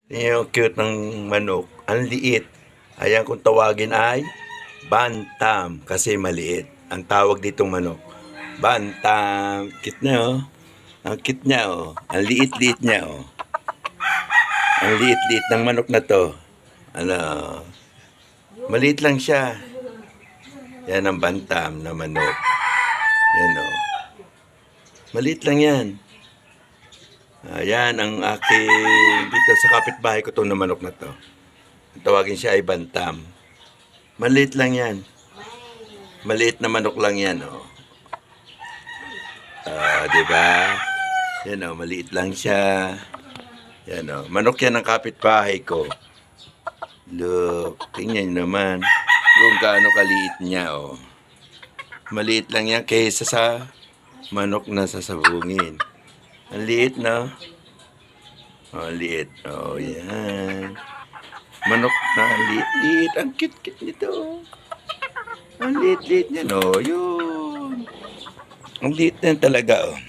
Yung cute ng manok, ang liit. Ayan kung tawagin ay bantam kasi maliit. Ang tawag ditong manok, bantam. Cute na oh. Ang cute niya oh. Ang liit-liit niya oh. Ang liit-liit ng manok na to. Ano, maliit lang siya. Yan ang bantam na manok. Yan oh. Maliit lang yan. Ayan ang aking dito sa kapitbahay ko itong na manok na to. Tawagin siya ay bantam. Maliit lang yan. Maliit na manok lang yan, oh. Diba? Yan oh, maliit lang siya. Yan oh, manok yan ng kapitbahay ko. Look, tingnan nyo naman kung gaano kaliit niya, oh. Maliit lang yan kaysa sa manok na sasabungin. Ang liit, no? Oh, liit. Oh, yan. Manok na liit-liit. Ang cute-cute nito. Ang liit-liit niya, no? Yun. Ang liit na talaga, oh.